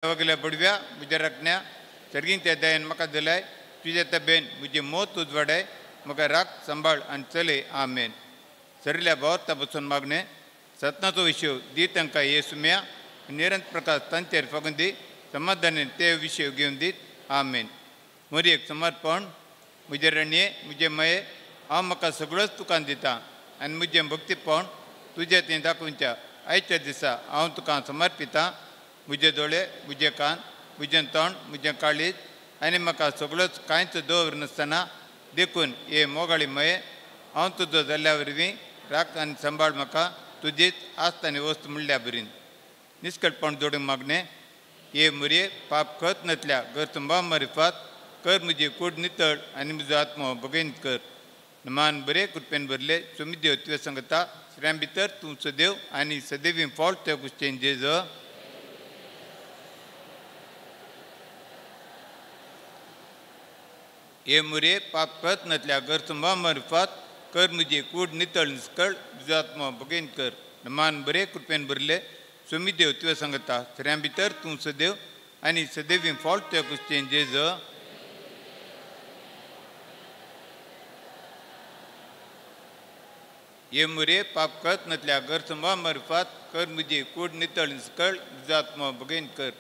वगैरे बुडव्या मुझे रखण्या चढगीन त्या दयान म्हाका दिलाय तुझे तब्येन मुझे मोत उजवाडाय म्हाका राख सांबाळ आणि चले आमेन. सरिल्या भावार्थ बसून मागणे सत्नाचो विषय दी तांकां येसुम्या निरंत प्रकाश तांचेर फगून दी समाधानान ते विषय घेवन दीत आमेन. म्हरी एक समर्पण मुझे रण्ये मुझे मये हांव म्हाका सगळोच तुकां दिता आनी मुझे भक्तीपण तुजें तें दाखोवच्या आयच्या दिसा हांव तुका समर्पिता. मुझे दोळे मुझे कान मुझे तोंड मुझे काळीज आनी म्हाका सगळोच कांयच दवर नासतना देखून हे मोगाळी मये हांव तुजो जाल्ल्या वरवीं राख आनी सांबाळ म्हाका तुजीच आस्त आनी वस्त म्हणल्या बरीन. निश्कळपण जोडूंक मागणे हे मुरये पाप खत नसल्या गरसुंबा मारिफात कर मुजी कूड नितळ आनी म्हजो आत्मो भगयन कर. मान बरे कृपेन भरले सुमिदेव तुवें सांगता श्रेयां भितर तूं सदैव आनी सदैवी फावट त्या गोश्टीन जेजो. हे मुरे पाप करत नसल्या गरसुंबा मारिफात कर मुजी कूड नितळ निस्कळ तुजो आत्मो भगयन कर. मान बरे कृपेन भरले सुमिदेव तुवें सांगता श्रेयां भितर तूं सदैव आनी सदैवी फावट त्या गोश्टीन जेजो. हे मुरे पाप करत नसल्या गरसुंबा मारिफात कर मुजी कूड नितळ निस्कळ तुजो आत्मो भगयन कर.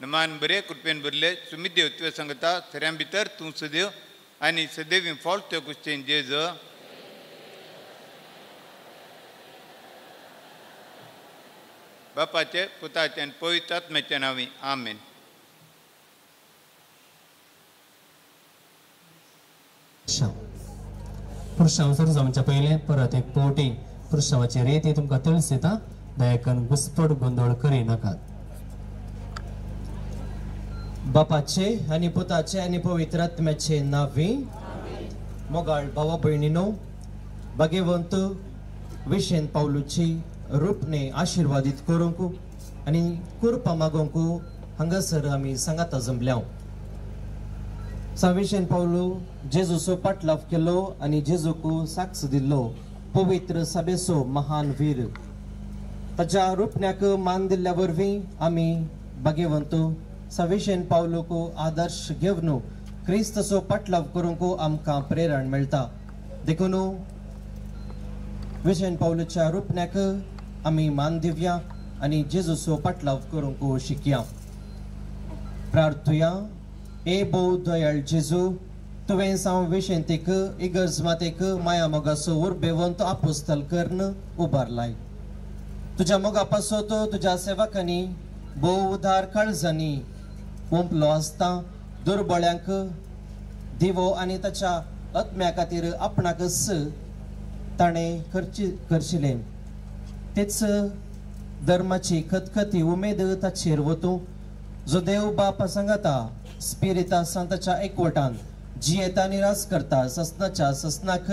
मान बरे कृपेन भरले सुमिदेव तुवें सांगता श्रेयां भितर तूं सदैव आनी सदैवी फावट त्या गोश्टीन जेजो. बापाचे पुताचे आनी पवित्र आत्म्याच्या नांवी आमेन. पुरुषांसर जावच्या पयले परत एक पोवटी पुरुषांची रेती तुमकां तळस दिता दयाकन घुसपट गोंदळ करी नाकात. बापाचे आनी पुताचे आनी पवित्र आत्म्याचे नांवी. मोगाळ भावा भयणीनो भाग्यवंत विशेन पावलुची रूपने आशिर्वादीत करूंक आनी कृपा मागोंक हांगासर आमी सांगाता जमल्या. विशेन पावलू जेजूचो पाटलाव केलो आनी जेजूक साक्ष दिल्लो पवित्र सभेचो महान वीर. ताच्या रूपण्याक मान दिल्ल्या वरवीं आमी भाग्यवंत विशेन पावलूक आदर्श घेवन क्रिस्ताचो पाटलाव करूंक आमकां प्रेरण मेळटा. देखून विशेन पावलूच्या रूपण्याक आमी मान दिवया आनी जेजूचो पाटलाव करूंक शिकया. प्रार्थुया. ए भोव दयाळ जेजू तुवें साव विशेंतेक इगर्ज मातेक माया मोगाचो उर्बेवंत आपोस्तल कर्ण उबारलाय. तुज्या मोगा पासत तुज्या सेवकांनी भोव उदार काळजांनी ओंपलो आसता. दुर्बळ्यांक दिवो आनी ताच्या आत्म्या खातीर आपणाकच ताणें करशिले. तेच धर्माची खतखती उमेद ताचेर वतूं जो देव बापा सांगता स्पिरिता सांताच्या एकवटान जियेता निराश करता ससनाच्या ससनाक.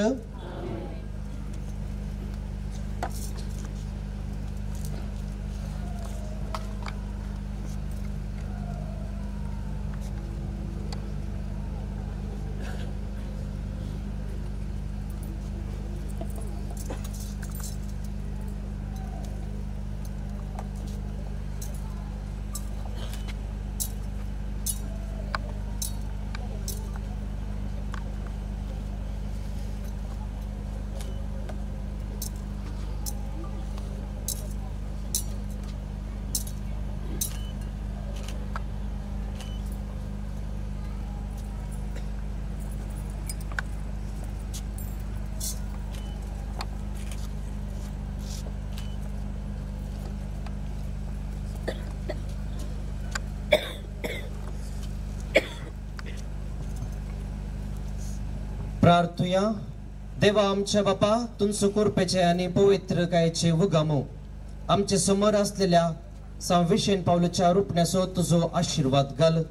प्रार्थुया. देवा आमच्या बापा तुमचो कृपेचे आनी पवित्र कायेचे उगामो आमचे समोर असलेल्या विशेन पावलूच्या रूपण्याचो तुझो आशीर्वाद घाल.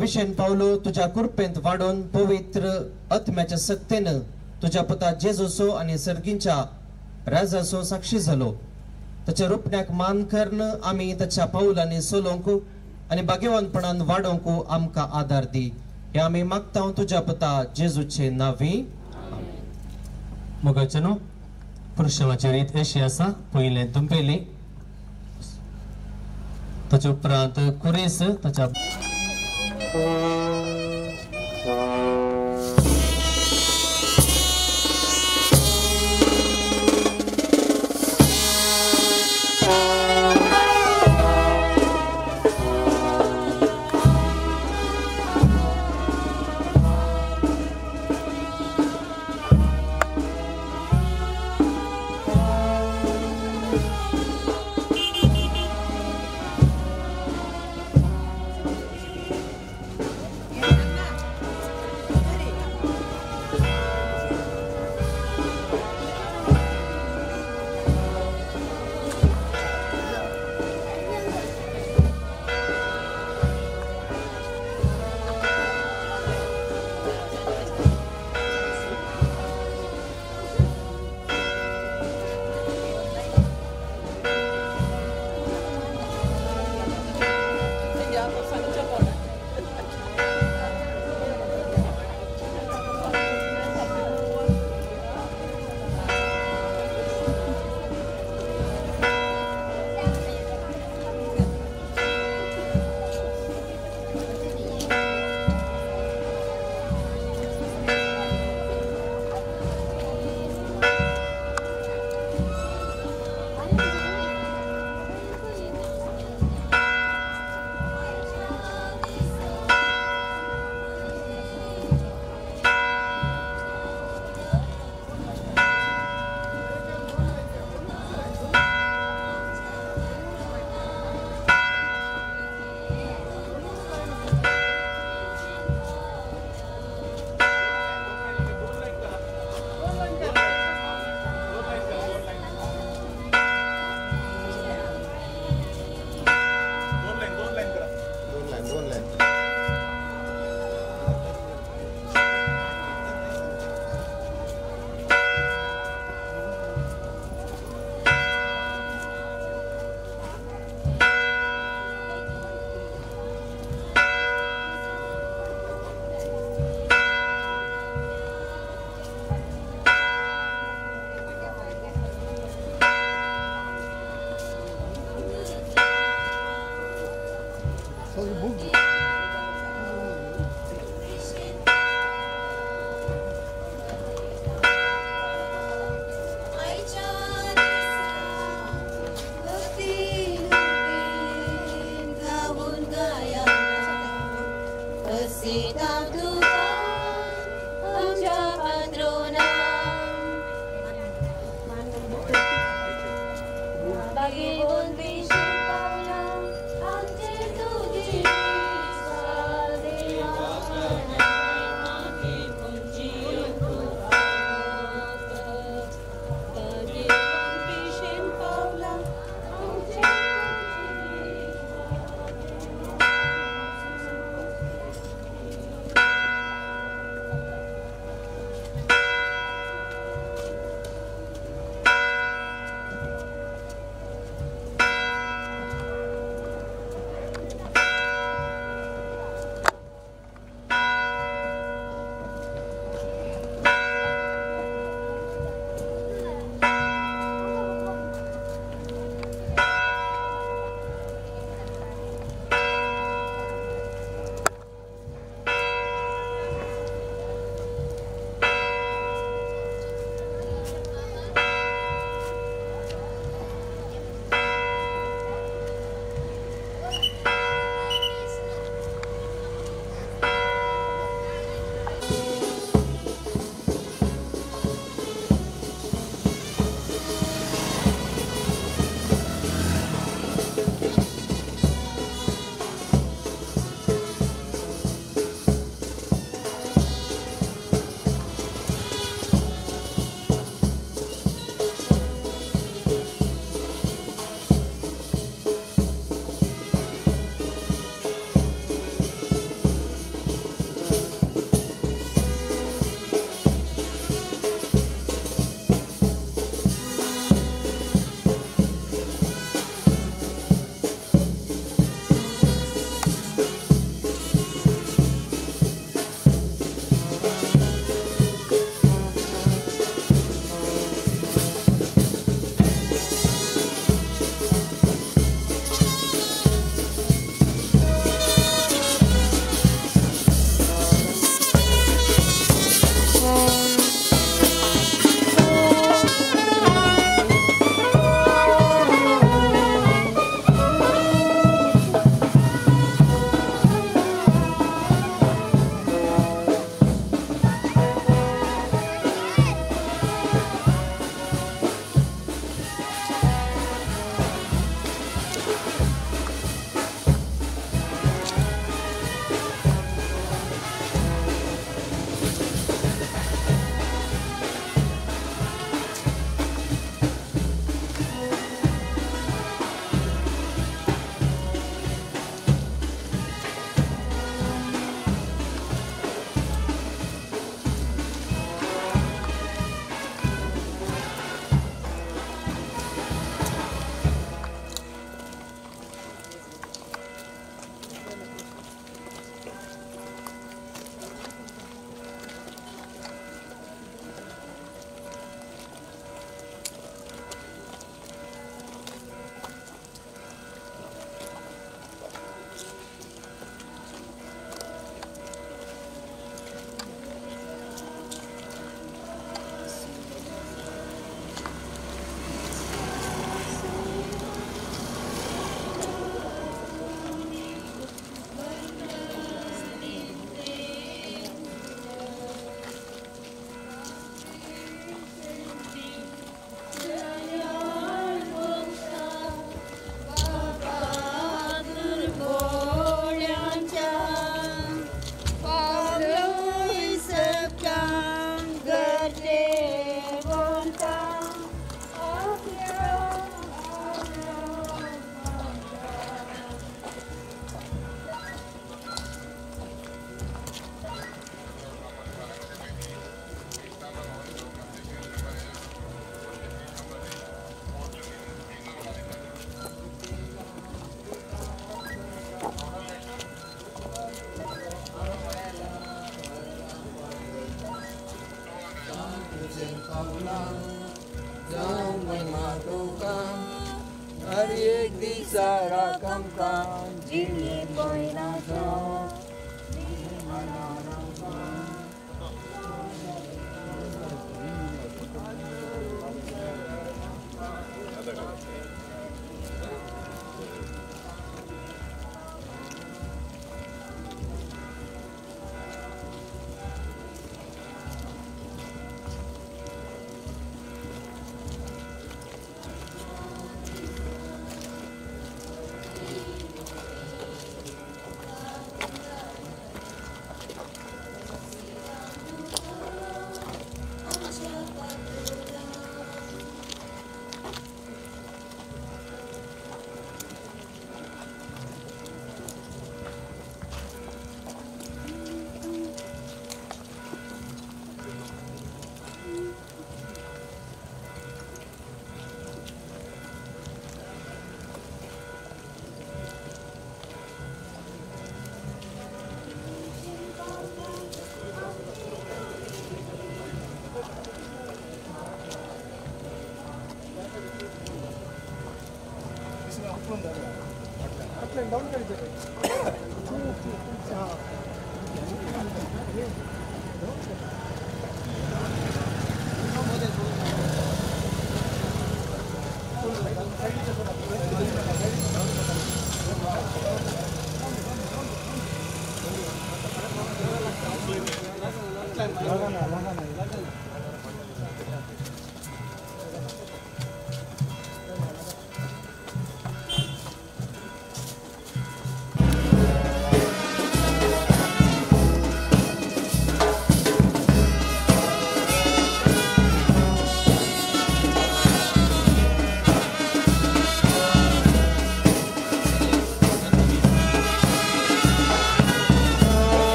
विशेन पावलो तुझ्या कृपेंत वाडून पवित्र आत्म्याच्या सक्तेन तुझ्या पुता जेजूचो आनी सर्गींच्या राजाचो साक्षी झालो. ताच्या रूपण्याक मान करण आमी ताच्या पावलांनी सोलोंक आनी भाग्यवानपणान वाडोवंक आमकां आदार दी. हे आमी मागता तुझ्या पुता जेजूचे नांवी. मोगाचनो पुरुषांची रीत अशी आसा. पयले तुंपेली ताचे उपरांत कुरेस ताच्या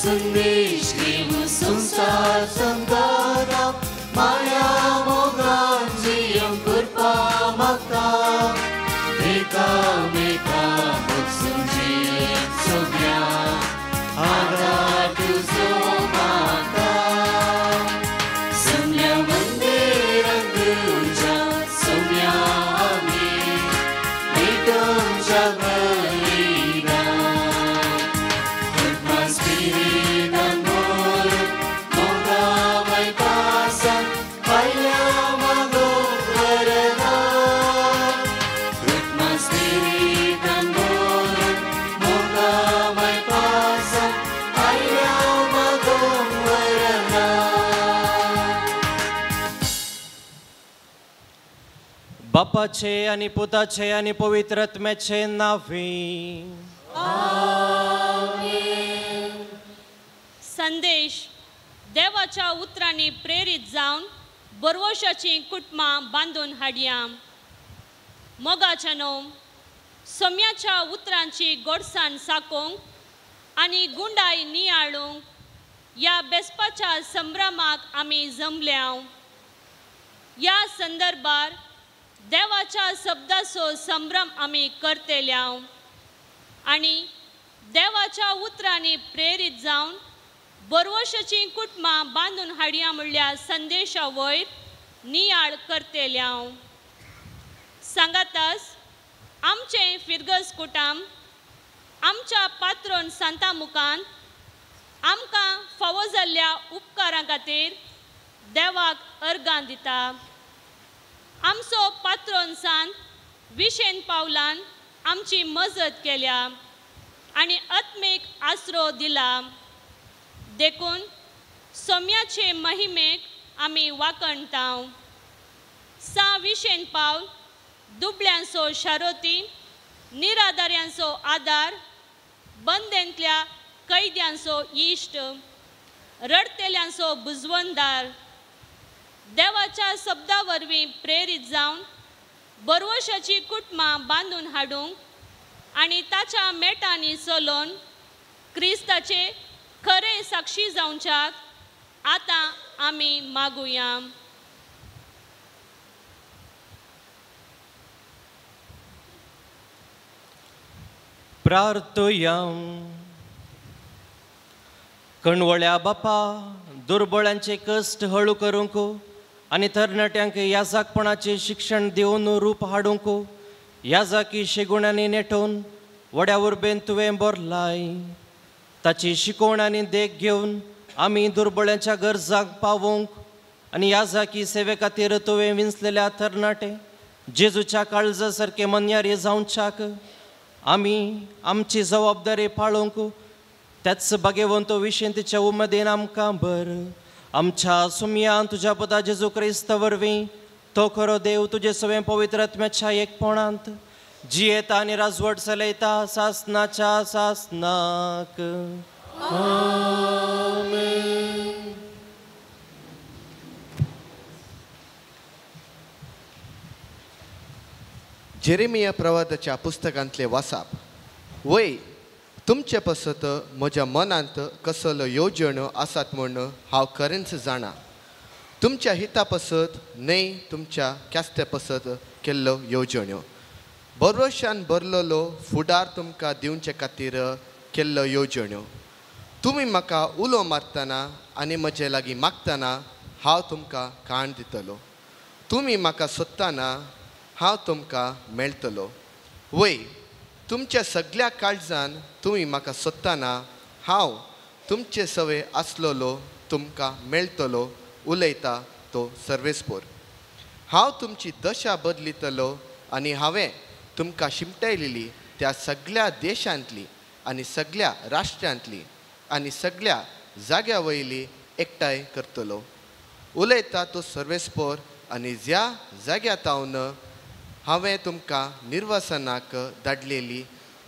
संदेश घेऊन संसार संताना माया मोगान जियम कृपा मागता मेका मेका बसून जियम सगळ्या आधार तुझो मागता सम्या मंदिरात तुझ्या सम्या आम्ही तुमच्या बलिदा Christmas spirit and more moga vai passa paia mago varada Christmas spirit and more moga vai passa paia mago varada बापाचे आणि पुताचे आणि पवित्र आत्म्याचे नावे संदेश देवाच्या उतरांनी प्रेरित जावन बरवशाची कुटुंबां बांधून हाडया मोगाच्या न्हू सम्याच्या उतरांची गोडसाण साकोंक आनी गुंडाई नियाळूंक ह्या बेसपाच्या संभ्रमाक आमी जमल्या ह्या संदर्भार देवाच्या शब्दाचो संभ्रम आमी करतेल्या आनी देवाच्या उतरांनी प्रेरीत जावन बरवशाची कुटुंबां बांधून हाडया म्हणल्या संदेशा वयर नियाळ करतेल्या सांगातास आमचे फिरगस कुटुंब आमच्या पात्रोन सांता मुखान आमकां फावो जाल्ल्या उपकारां खातीर देवाक अर्गां दिता आमचो पात्रोन सांत विशेन पावलान आमची मजत केल्या आनी आत्मीक आसरो दिला देखून सोम्याचे महिमेक आमी वाकणटाव सा विशेन पावल दुबळ्यांचो शारोती निराधाऱ्यांचो आदार बंदेंतल्या कैद्यांचो इश्ट रडतेल्यांचो बुजवंदार देवाच्या शब्दा वरवीं प्रेरीत जावन बरवशाची कुटुंबां बांधून हाडूंक आनी ताच्या मेटांनी चलोवन क्रिस्ताचे खरे साक्षी जावच्याक आतां आमी मागुया प्रार्थुया कणवळ्या बापा दुर्बळांचे कश्ट हळू करूंक आनी तरणाट्यांक याजाकपणाचे शिक्षण दिवन रूप हाडूंक याजाकी शेगुणांनी नेटोवन व्हड्या उर्बेन तुवें बरलाय ताची शिकोवण आनी देख घेवन आमी दुर्बळांच्या गरजांक पावोवंक आनी याजाकी सेवे खातीर तुवें विंचलेल्या तरणाटे जेजूच्या काळजा सारके मन्यारी जावच्याक आमी आमची जबाबदारी पाळोवंक त्याच भाग्यवंत विशेंतीच्या उमेदीन आमकां भर आमच्या सुमयान तुज्या पुता जेजू क्रिस्त वरवीं तो खरो देव तुजे सगळे पवित्र आत्म्याच्या एकपणांत जियेता आनी राजवट चलयता सासनाच्या सासनाक जेरेमिया प्रवादाच्या पुस्तकांतले वाचप वय तुमचे पसत म्हज्या मनांत कसलो येवजण्यो आसात म्हूण हांव खरेंच जाणा तुमच्या हिता पसत न्हय तुमच्या क्यास्त्या पसत केल्लो येवजण्यो बरोशान बरलोलो फुडार तुमकां दिवचे खातीर केल्लो येवजण्यो तुमी म्हाका उलो मारतना आनी म्हजे लागीं मागतना हांव तुमकां काण दितलो तुमी म्हाका सोदतना हांव तुमकां मेळटलो वय तुमच्या सगळ्या काळजान तुमी म्हाका सोदतना हांव तुमचे सवे आसलोलो तुमकां मेळटलो उलयता तो सर्वेस्पोर हांव तुमची दशा बदलितलो आनी हांवें तुमकां शिमटयलेली त्या सगळ्या देशांतली आनी सगळ्या राष्ट्रांतली आनी सगळ्या जाग्या वयली एकठांय करतलो उलयता तो सर्वेस्पोर आनी ज्या जाग्या तावन हांवें तुमकां निर्वासनाक धाडलेली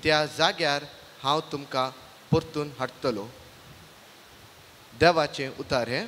त्या जाग्यार हांव तुमकां परतून हाडटलो देवाचें उतार हें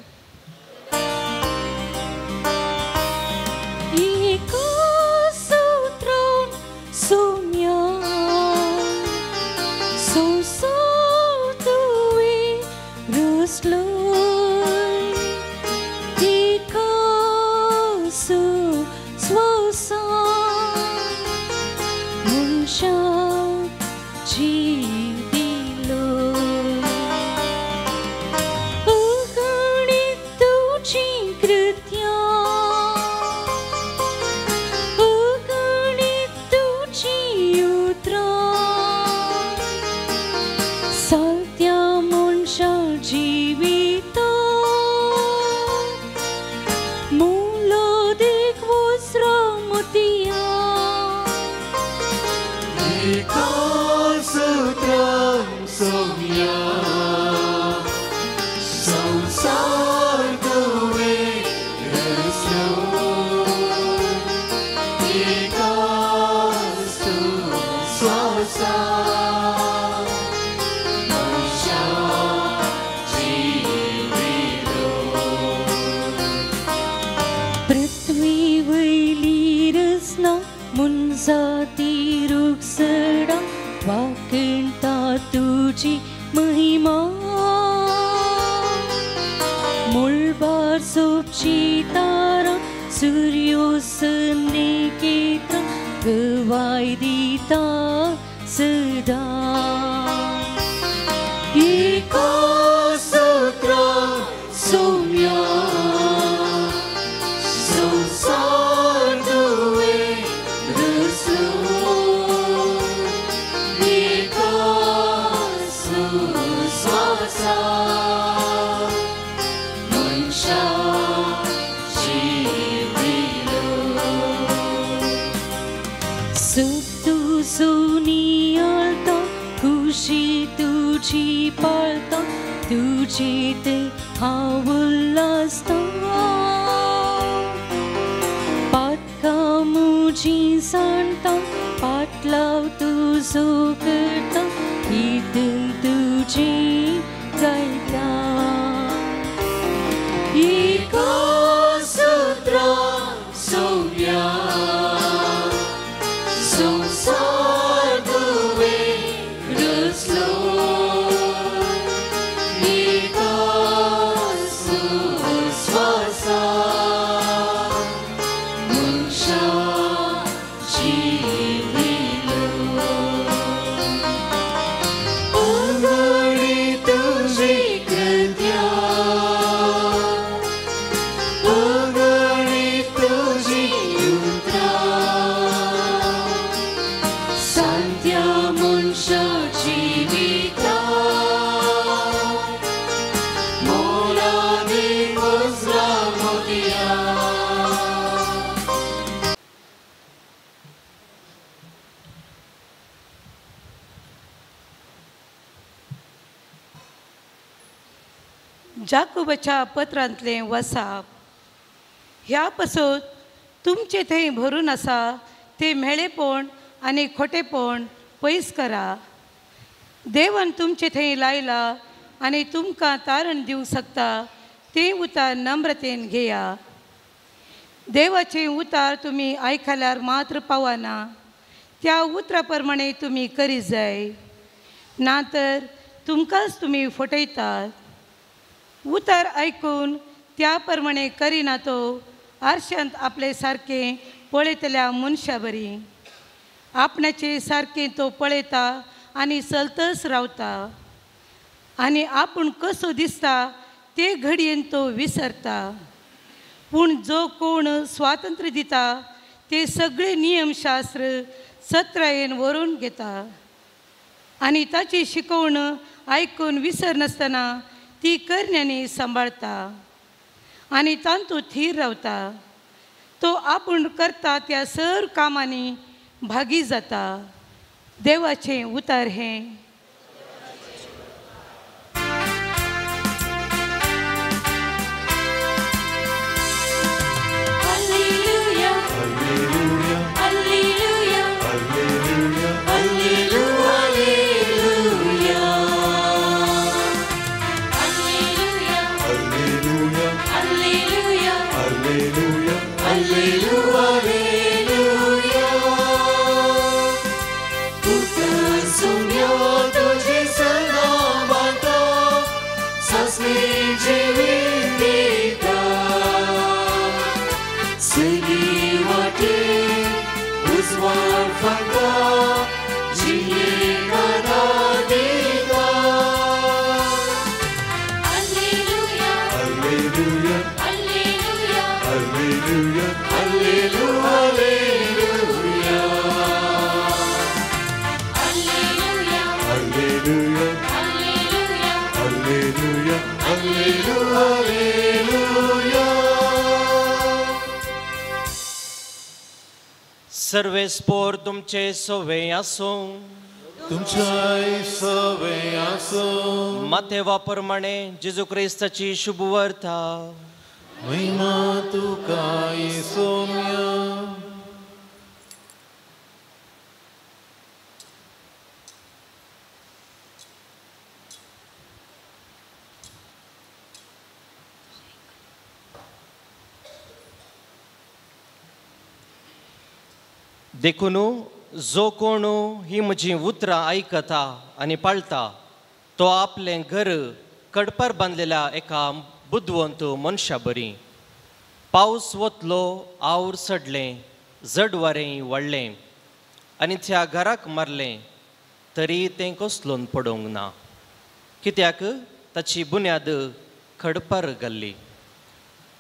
सोम्या संसार दुवे रसलो एकास्तु स्वासा मनशा जीविलो पृथ्वी वयली रसना मुनजाती रुखसडा वाकणता तुझी महिमा मुळबार सोपची तारा सूर्योसने केत्र गवाय दिता सदा एका सूत्रा सोम्या संसार दुवे रसलो एकास्तु स्वासा मनशा जीविलो सुतू सोनी आलता खुशी तुझी पाळता तुझी ते हांव उल्हासता पातका मुजी सांडता पाटलाव तुजो करता ईदन तुझी गायता एका सूत्रा सोम्या संसार दुवे रसलो एकास्तु स्वासा मनशा जीविलो उगडी तुझी कृत्या उगडी तुझी उतरा सांत्या मनशा जीविता मोलादी वज्रा मोतिया जाकोबाच्या पत्रांतले वसाप ह्या पासून तुमचे थंय भरून आसा ते म्हेळेपण आनी खोटेपण पयस करा देवान तुमचे थंय लायला आनी तुमकां तारण दिवंक शकता तें उतार नम्रतेन घेया देवाचें उतार तुमी आयकल्यार मात्र पावना त्या उतरा प्रमाणे तुमी करीत जाय नातर तुमकांच तुमी फटयतात उतार आयकून त्या प्रमाणे करिना तो आरशांत आपले सारकें पळयतल्या मनशा बरी आपणाचे सारकें तो पळयता आनी चलतच रावता आनी आपूण कसो दिसता ते घडयेन तो विसरता पूण जो कोण स्वातंत्र्य दिता ते सगळे नियमशास्त्र सत्रायेन व्हरून घेता आनी ताची शिकवण आयकून विसर नासतना ती करण्यांनी सांबाळता आनी तांतूं थीर रावता तो आपूण करता त्या सर कामांनी भागी जाता देवाचें उतार हें सर्वे स्पोर तुमचे सोवे आसूं तुमच्या सवे आसूं माथेवा प्रमाणे जेजू क्रिस्ताची शुभ वार्ता महिमा तुका येसोम्या. देखून जो कोण ही म्हजी उतरां आयकता आनी पाळटा तो आपलें घर कडपार बांदलेल्या एका बुद्धवंत मनशा बरी. पावस वतलो, आवड सडलें, जड वारें वाडलें आनी त्या घराक मारलें तरी तें कसलोन पडोंक ना, कित्याक ताची बुन्याद खडपार घाल्ली.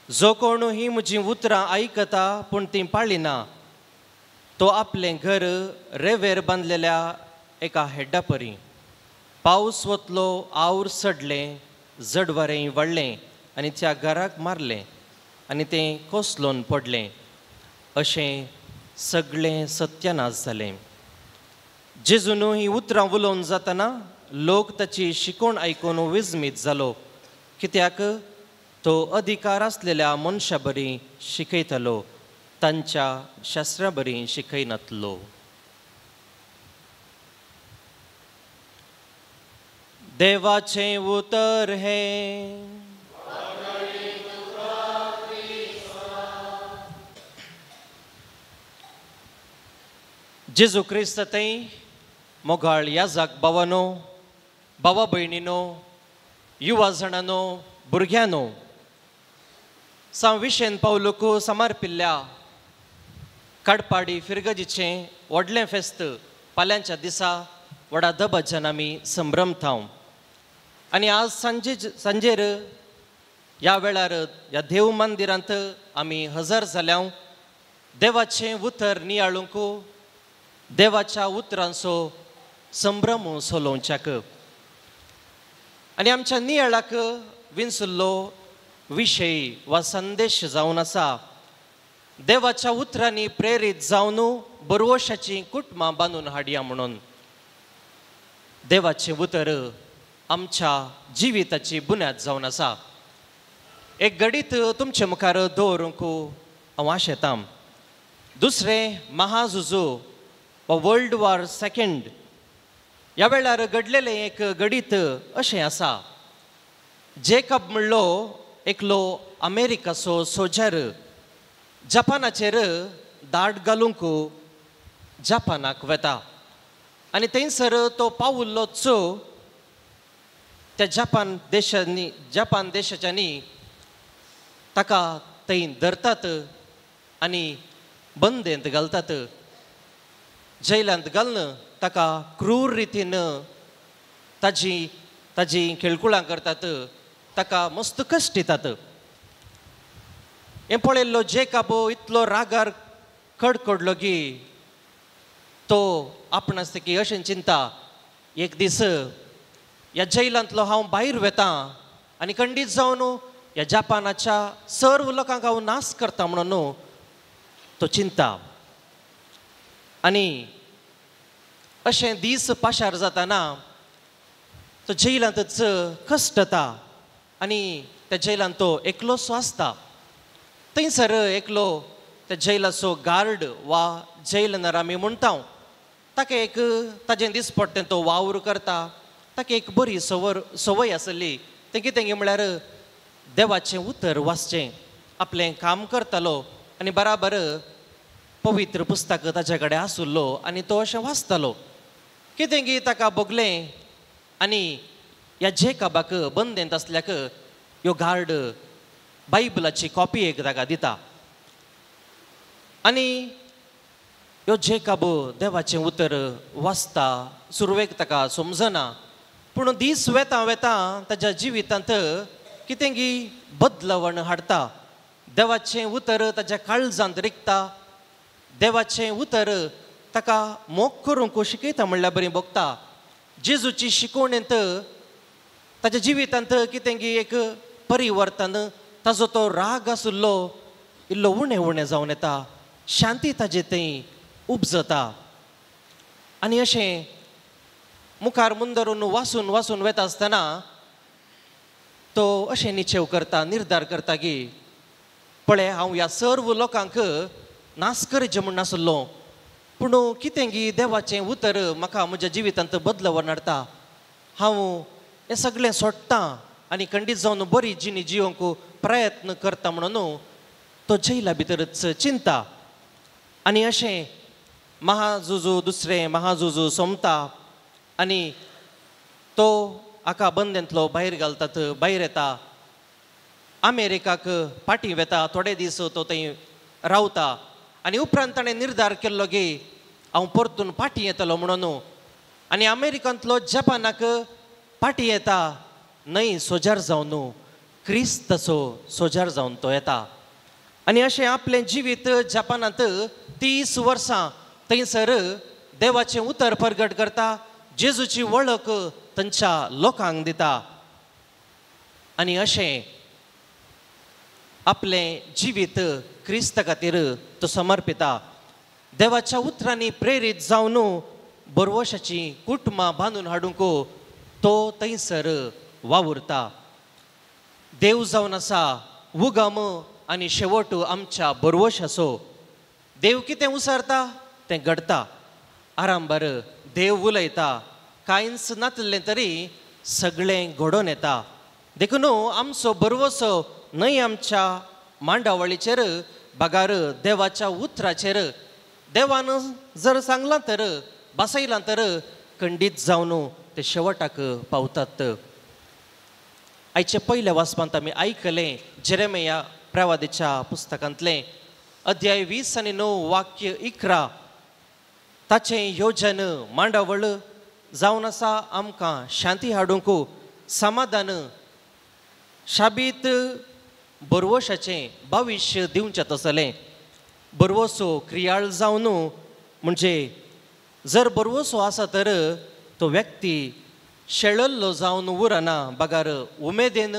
जो कोण ही म्हजी उतरां आयकता पूण ती पाळिना तो आपलें घर रेवेर बांदलेल्या एका हेड्डा परी. पावस वतलो, आवड सडलें, जड वारें वाडलें आनी त्या घराक मारलें आनी तें कोसलोन पडलें. अशें सगळें सत्यानाश जालें. जेजून ही उतरां उलोवन जातना लोक ताची शिकोवण आयकून विस्मीत जालो, कित्याक तो अधिकार आसलेल्या मनशा बरी शिकयतालो, तांच्या शास्त्रा बरी शिकयनातलो. देवाचें उतर हें. जेजू क्रिस्त थंय मोगाळ याजाक भावानो, भावा भयणीनो, युवा जाणांनो, भुरग्यांनो, विशेन पावलूक समर्पिल्ल्या काडपाडी फिरगजीचें व्हडलें फेस्त फाल्यांच्या दिसा व्हडा दबाज्यान आमी संभ्रमतांव. आनी आज सांजेर ह्या वेळार ह्या देव मंदिरांत आमी हजर जाल्याव देवाचें उतर नियाळूंक, देवाच्या उतरांचो संभ्रम सोलोवच्याक. आनी आमच्या नियाळाक विंसुल्लो विशय वा संदेश जावन आसा देवाच्या उतरांनी प्रेरीत जावन बरवशाची कुटुंबां बांदून हाडया म्हणून. देवाचें उतर आमच्या जिविताची बुन्याद जावन आसा. एक घडीत तुमचे मुखार दवरूंक हांव आशेतां. दुसरें महाझुज वा वर्ल्ड वॉर सेकंड ह्या वेळार घडलेलें एक घडीत अशें आसा. जेकब म्हणलो एकलो अमेरिकाचो सोजर जपानाचेर दाड घालूंक जपानाक वता आनी थंयसर तो पावुल्लोच त्या जपान देशाच्यांनी ताका थंय धरतात आनी बंदेंत घालतात. जैलांत घालन ताका क्रूर रितीन ताजी खेळकुळां करतात, ताका मस्त कश्ट दितात. हें पळयल्लो जेकब इतलो रागार कडकडलो की तो आपणास की अशें चिंता, एक दीस ह्या जैलांतलो हांव भायर वेतां आनी खंडीत जावन ह्या जपानाच्या सर्व लोकांक हांव नाश करता म्हणून तो चिंता. आनी अशें दीस पाशार जाताना तो जैलांतच कश्टता आनी त्या जैलांत तो एकलोसो आसता. थंयसर एकलो त्या जैलाचो गार्ड वा जैलनर आमी म्हणटा, ताका एक ताजें दिसपट्टें तो वावर करता. ताका एक बरी संवय आसली. तें कितें म्हळ्यार देवाचें उतर वाचचें. आपलें काम करतालो आनी बराबर पवित्र पुस्तक ताचे कडेन आसुल्लो आनी तो अशें वाचतालो. कितें की ताका भोगलें आनी ह्या जेकबाक बंदेंत आसल्याक ह्यो गार्ड बायबलाची कॉपी एक ताका दिता. आनी ह्यो जेकब देवाचें उतर वाचता. सुरवेक ताका समजना, पूण दीस वेता वेता ताच्या जिवितांत कितें की बदलावण हाडटा. देवाचें उतर ताच्या काळजांत रिगता. देवाचें उतर ताका मोग करूंक शिकयता म्हणल्यार बरें भोगता. जेजूची शिकवणेंत ताच्या जिवितांत कितें की एक परिवर्तन, ताजो तो राग आसुल्लो इल्लो उणें उणें जावन येता. शांती ताजे थंय उपजता. आनी अशें मुखार मुंदरून वाचून वाचून वता आसतना तो अशें निचेव करता, निर्धार करता की पळय हांव ह्या सर्व लोकांक नास करचें म्हूण नासलो, पूण कितें गी देवाचें उतर म्हाका म्हज्या जिवितांत बदलाव हाडटा. हांव हें सगळें सोडटां आनी खंडीत जावन बरी जिणी जिवंक प्रयत्न करता म्हणून तो जैला भितरच चिंता. आनी अशें महाजुजू दुसरें महाजुजू सोंपता आनी तो आका बंदेंतलो भायर घालतात, भायर येता, अमेरिकाक पाटी वेता, थोडे दीस तो थंय रावता आनी उपरांत ताणें निर्धार केल्लो की हांव परतून पाटी येतलो म्हणून. आनी अमेरिकांतलो जपानाक पाटी येता, न्हय सोजार जावन क्रिस्ताचो सोजार जावन तो येता. आनी अशें आपलें जिवीत जपानांत 30 वर्सां थंयसर देवाचें उतर प्रगट करता, जेजूची वळख तांच्या लोकांक दिता. आनी अशें आपलें जिवीत क्रिस्ता खातीर तो समर्पिता. देवाच्या उतरांनी प्रेरीत जावन बरवशाची कुटुंबां बांदून हाडूंक तो थंयसर वावुरता. देव जावन आसा उगम आनी शेवट आमच्या बरवशाचो. देव कितें उसरता तें घडटा. आरांभार देव उलयता, कांयच नातलें तरी सगळें घडोवन येता. देखून आमचो बरवसो न्हय आमच्या मांडावळीचेर बागार देवाच्या उतराचेर. देवान जर सांगलां तर बसयलां तर खंडीत जावन ते शेवटाक पावतात. आयचे पयल्या वाचपांत आमी आयकलें जेरेमिया प्रवादीच्या पुस्तकांतलें अध्याय 20 आनी 9 वाक्य 11. ताचें योजन मांडावळ जावन आसा आमकां शांती हाडूंक, समाधान, शाबीत बरवशाचें भविश्य दिवचें तसलें. बरवसो क्रियाळ जावन म्हणजे जर बरवसो आसा तर तो व्यक्ती शेळल्लो जावन उरना, बागार उमेदेन,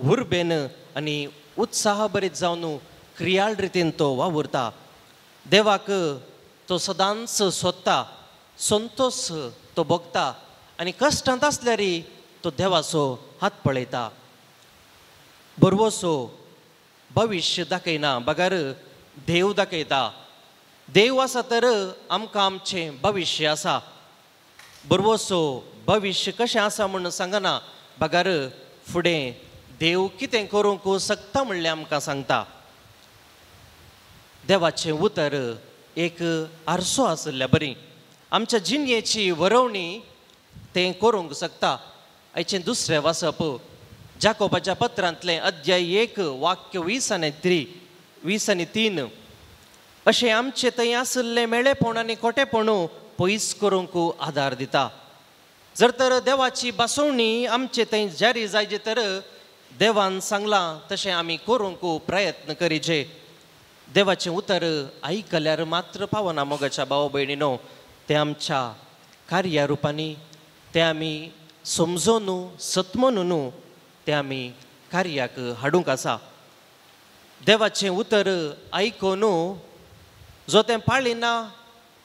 उर्बेन आनी उत्साह भरीत जावन क्रियाळ रितीन तो वावुरता. देवाक तो सदांच सोदता, संतोष तो भोगता आनी कश्टांत आसल्यार तो देवाचो हात पळयता. बरवसो भविश्य दाखयना, बागार देव दाखयता. देव आसा तर आमकां आमचें भविश्य आसा. बरवसो भविश्य कशें आसा म्हूण सांगना, बागार फुडें देव कितें करूंक शकता म्हणलें आमकां सांगता. देवाचें उतर एक आरसो आसल्या बरी. आमच्या जिणयेची वरवणी तें करूंक शकता. आयचें दुसरें वाचप जाकोबाच्या पत्रांतलें अध्याय 1 वाक्य 20 आनी 3. अशें आमचें थंय आसलें मेळेपण आनी खोटेपण पयस करूंक आदार दिता. जर तर देवाची बासवणी आमचे थंय जारी जायचे तर देवान सांगलां तशें आमी करूंक प्रयत्न करीचे. देवाचें उतर आयकल्यार मात्र पावना मोगाच्या भाव भयणीनो. तें आमच्या कार्या रुपांनी तें आमी समजून सतमून तें आमी कार्याक हाडूंक आसा. देवाचें उतर आयकून जो तें पाळिना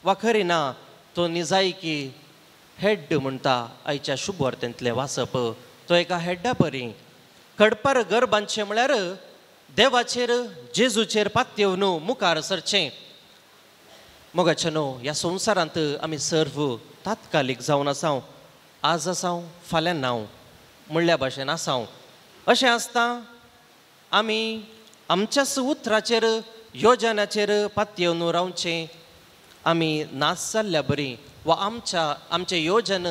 वा करिना तो निजायकी हेड म्हणटा. आयच्या शुभ वार्तेंतलें वाचप तो एका हेड्डा परी. कडपार घर बांदचें म्हळ्यार देवाचेर जेजूचेर पातयेवन मुखार सरचें. मोगाचेनो ह्या संवसारांत आमी सर्व तात्कालीक जावन आसांव. आज आसांव फाल्यां नांव म्हणल्या भाशेन आसांव. अशें आसता आमी आमच्याच उतराचेर योजनाचेर पातयेवन रावचें. आमी नास जाल्ल्या बरी वा आमचें योजन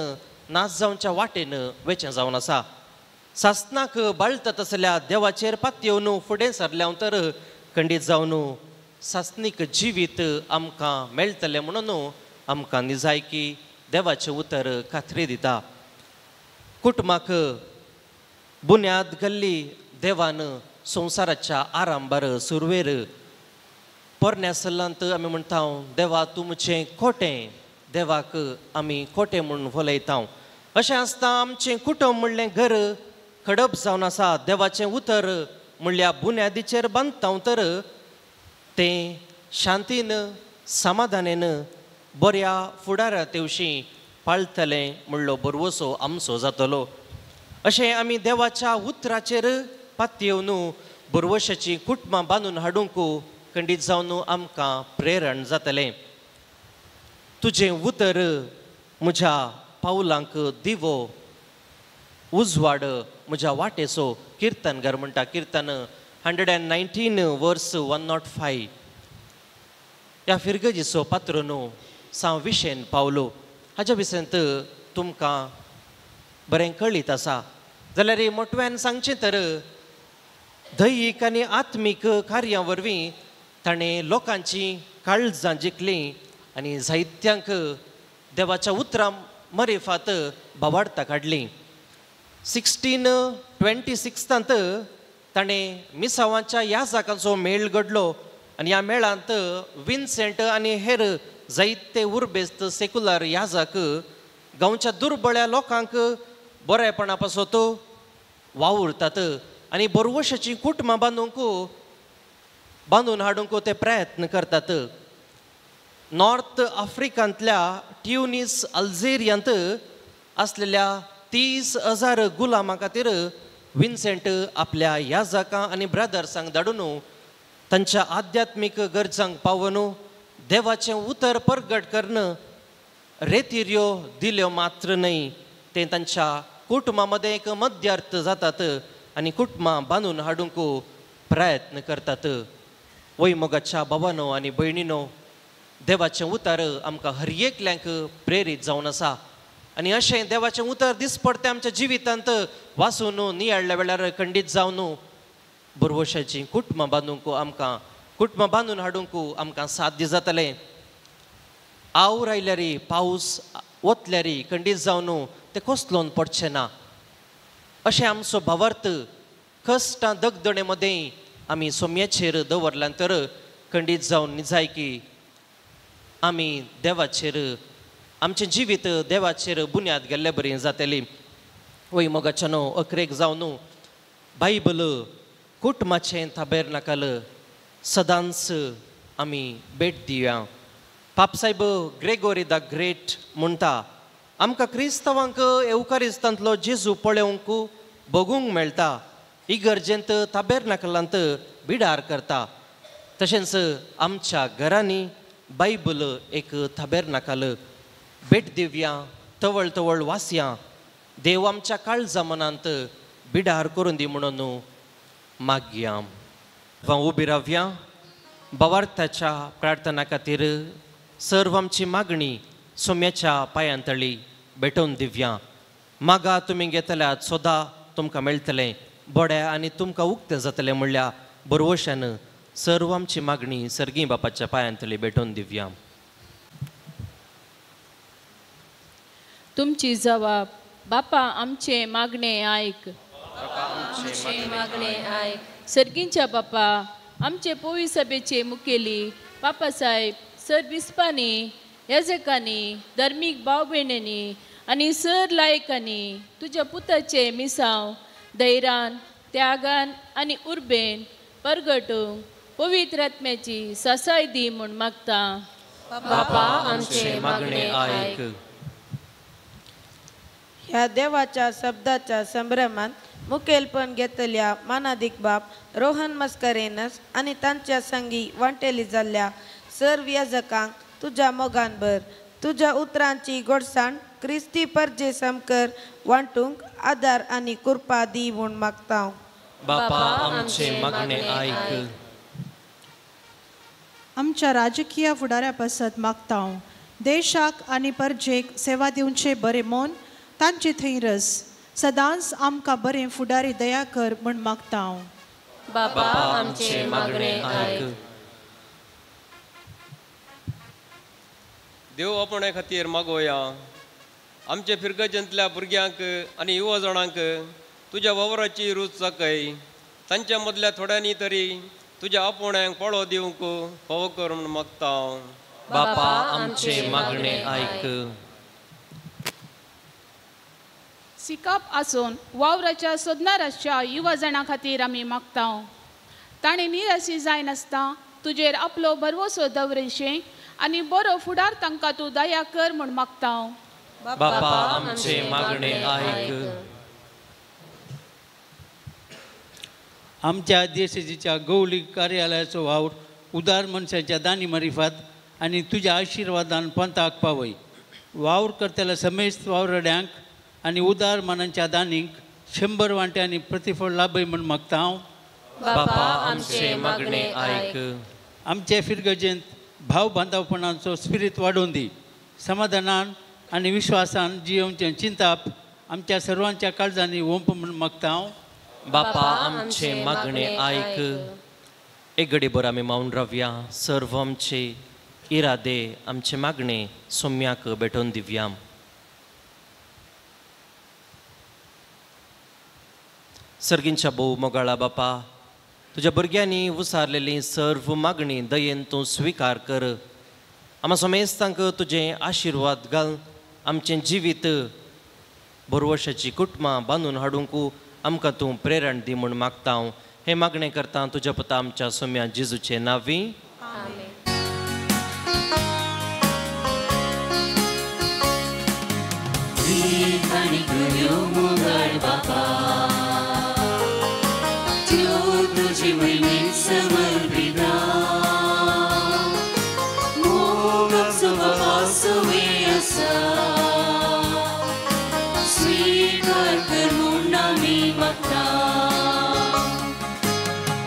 नास जावच्या वाटेन वेचें जावन आसा. सासनाक बाळटा तसल्या देवाचेर पातयेवन फुडें सरल्या तर खंडीत जावन सासनीक जिवीत आमकां मेळटलें म्हणून आमकां निजायकी देवाचें उतर खात्री दिता. कुटुंबाक बुन्याद घाल्ली देवान संवसाराच्या आरांभार सुरवेर. पोरण्या सल्लांत आमी म्हणटा देवा तुमचें खोटें, देवाक आमी खोटें म्हूण उलयता. अशें आसता आमचें कुटुंब म्हणलें घर खडप जावन आसा. देवाचें उतर म्हणल्या बुन्यादीचेर बांदता तर तें शांतीन, समाधानेन, बऱ्या फुडारा तेवशी पाळटलें म्हणलो बरवसो आमचो जातलो. अशें आमी देवाच्या उतराचेर पातयेवन बरवशाची कुटुंबां बांदून हाडूंक खंडीत जावन आमकां प्रेरण जातलें. तुजें उतर म्हज्या पावलांक दिवो, उजवाड म्हज्या वाटेचो. किर्तनकार म्हणटा किर्तन 119 वर्स 105. ह्या फिरगजीचो पात्र न्हू साव विशेन पावलो. हाच्या विशेंत तुमकां बरें कळीत आसा जाल्यार मोटव्यान सांगचें तर दैहीक आनी आत्मीक कार्यां वरवीं ताणें लोकांची काळजां जिखलीं आनी जायत्यांक देवाच्या उतरां मरेफात भावार्थ काडली. 1626 ताणें मिसावांच्या ह्या जागांचो मेळ घडलो आनी ह्या मेळांत विन्सेंट आनी हेर जायते उर्बेस्त सेक्युलर याजक गांवच्या दुर्बळ्या लोकांक बरेपणा पासत वावुरतात आनी बरवशाची कुटुंबां बांदून हाडूंक ते प्रयत्न करतात. नॉर्थ आफ्रिकांतल्या ट्युनीस अल्जेरियांत असलेल्या 30,000 गुलामां खातीर विन्सेंट आपल्या याजकां आनी ब्रदर्सांक धाडून तांच्या आध्यात्मीक गरजांक पावून देवाचें उतर परगट करून रेतिऱ्यो दिल्यो मात्र न्हय, ते तांच्या कुटुंबां मदें एक मध्यर्थ जातात आनी कुटुंबां बांदून हाडूंक प्रयत्न करतात. वैमोगाच्या भावांनो आनी भयणीनो, देवाचें उतर आमकां हर एकल्यांक प्रेरीत जावन आसा आनी अशें देवाचें उतर दिसपडतें आमच्या जिवितांत वाचून नियाळ्ळ्या वेळार खंडीत जावन बरवशाची कुटुंबां बांदूंक आमकां कुटुंबां बांदून हाडूंक आमकां साध्य जातलें. आवड आयल्यार पावस वतल्यार खंडीत जावन तें कोसलोवन पडचें ना. अशें आमचो भावार्थ कश्टां दगदणे मदें आमी सोम्याचेर दवरल्यां तर खंडीत जावन जाय की आमी देवाचेर आमचें जिवीत देवाचेर बुन्याद गेल्ले बरें जातली. वैमोगाच्या न्हू अकरेक जावन बायबल कुटुंबाचें ताबेरनाकल सदांच आमी भेट दिवया. पापसाहेब ग्रेगोरी द ग्रेट म्हणटा आमकां क्रिस्तांवांक एवकारिस्तांतलो जेजू पळोवंक बगूंक मेळटा. इगर्जेंत ताबेरनाकलांत बिडार करता. तशेंच आमच्या घरांनी बायबल एक ताबेरनाकल भेट दिवया, तवळ तवळ वाचया. देव आमच्या काळजा मनांत बिडार करून दी म्हणून मागया. उबी रावया. भावार्थाच्या प्रार्थना खातीर सर्व आमची मागणी सोम्याच्या पांयांतळी भेटोवन दिवया. मागा तुमी घेतल्यात सोदा तुमकां मेळटलें, बोड्या आनी तुमकां उक्तें जातलें म्हणल्या बरवशान सर्व आमची मागणी सर्गी बापाच्या पांयांतळी भेटोवन दिवया. तुमची जबाब बापा आमचे मागणे आयक. मागणे आयक. सर्गींच्या बापा आमचे पोवी सभेचे मुखेली बापासाहेब सरविस्पांनी याजकांनी धर्मीक भाव भयणींनी आनी सर लायकांनी तुज्या पुताचे मिसांव धैर्यान त्यागान आनी उर्बेन परगटूंक पवित्र आत्म्याची सासाय दी म्हूण मागता. बापा आमचे मागणे आयक. ह्या देवाच्या शब्दाच्या संभ्रमात मुखेलपण घेतल्या मानाधिक बाप रोहन मस्करेनस आनी तांच्या संगी वांटेली जाल्ल्या सर्व याजकांक तुज्या मोगानभर तुज्या उतरांची गोडसाण क्रिस्ती परजे समकर वांटूंक आदार आनी कृपा दी म्हूण मागता. बापा आमचे मागणे आयक. आमच्या राजकीय फुडाऱ्या पासत मागता देशाक आनी परजेक सेवा दिवचे बरें मोन तांचे थंय रस सदांच आमकां बरें फुडारी दया कर म्हूण मागता. बापा आमचे मागणे आयक. देव आपणे खातीर मागोया. आमचे फिरगजेंतल्या भुरग्यांक आनी युवा जाणांक तुज्या वावराची रूच चाकय. तांच्या मदल्या थोड्यांनी तरी तुज्या आपोण्याक पळो दिवंक फावो कर म्हूण मागता. बापा आमचे मागणे आयक. सिकाप आसून वावराच्या सोदनाराच्या युवा जाणां खातीर आमी मागता. ताणें निराशी जायनासता तुजेर आपलो भरवोसो दवरचें आनी बरो फुडार तांकां तूं दया कर म्हूण मागता. बापा आमचे मागणे ऐक. आमच्या देशाच्या गौलिक कार्यालयाचो वावर उदार मनशाच्या दानी मारिफात आणि तुझ्या आशीर्वादान पंथाक पावय. वावर करतल्या समेस्त वावरड्यांक आणि उदार मनांच्या दानीक 100 वांट्यांनी प्रतिफळ लाभय म्हण मागता हांव. बापा आमचे मागणे ऐक. आमचे फिरगजेंत भाव बांधवपणाचो स्पिरीट वाडोवन दी. समाधानान आणि विश्वासान जियोवचें चिंताप आमच्या सर्वांच्या काळजांनी ओंप म्हण मागता हांव. बापा आमचे मागणे ऐक. एक घडीभर आमी मौन रावया. सर्व आमचे इरादे आमचे मागणे सोम्याक भेटोवन दिवया. सर्गींच्या भोव मोगाळा बापा, तुझ्या भुरग्यांनी उसारलेली सर्व मागणी दयेन तूं स्विकार कर. आम्हा समेस्तांक तुझे आशिर्वाद घाल. आमचें जिवीत बरवर्षाची कुटुंबां बांदून हाडूंक आमकां तूं प्रेरण दी म्हूण मागता हांव. हे मागणें करता तुज्या पुता आमच्या सोम्या जेजूचे नांवी. तुझी महिमेत समर्पिता मोगाचो वासवे आसा स्वीकार कर म्हूण आमी मागता.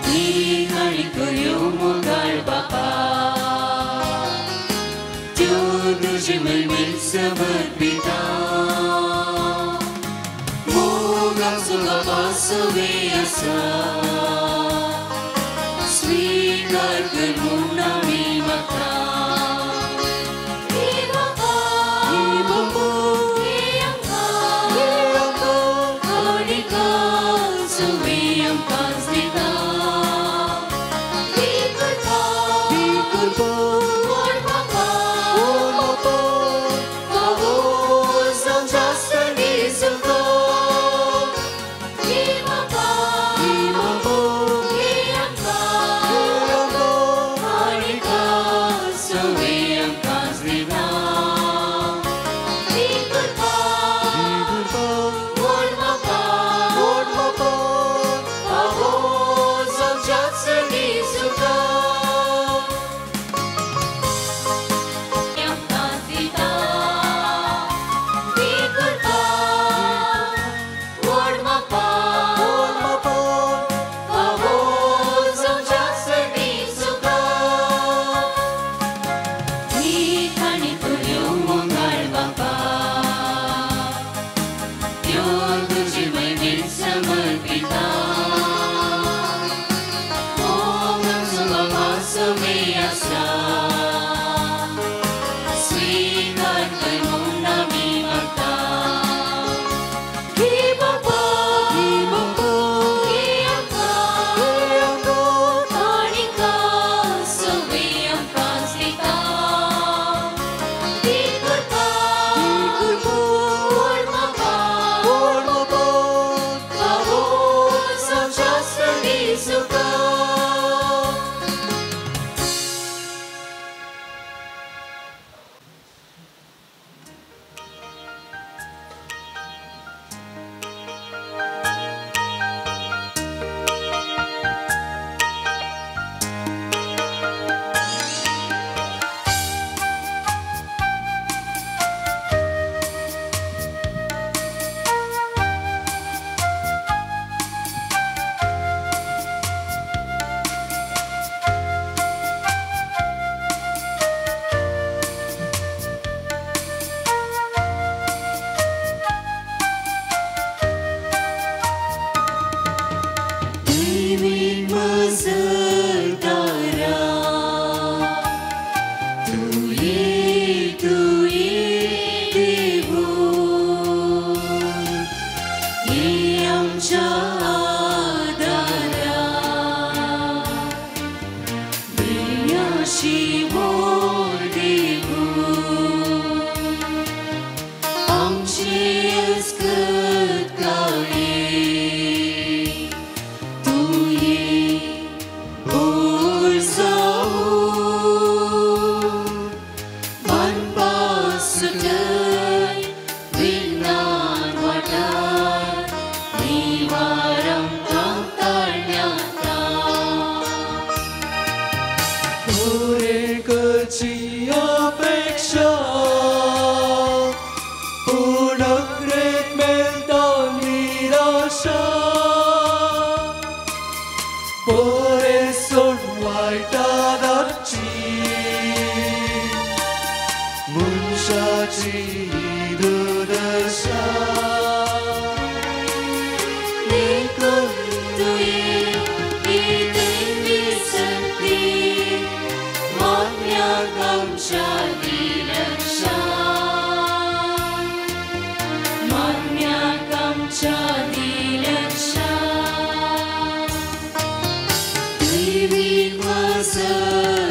देख आनी कयो मोगाळ बापा त्यो तुझी महिमेत समर्पिता मोगाचो वासवे आसा स्वीकार कर म्हूण आमी मागता. हे बापा हे आमकां आनीकाचो वेळ आमकांच दिता. हे करपा व्हड बापा फावो जावं जास्त दिसुको. हे बापा आशा बरे सोड वायटाची मनशाची दुर्दशा देखून तुये इतनी संती मान्याक आमच्या दिलक्षा मान्याक आमच्या दिलक्षा दैवीक वसदारा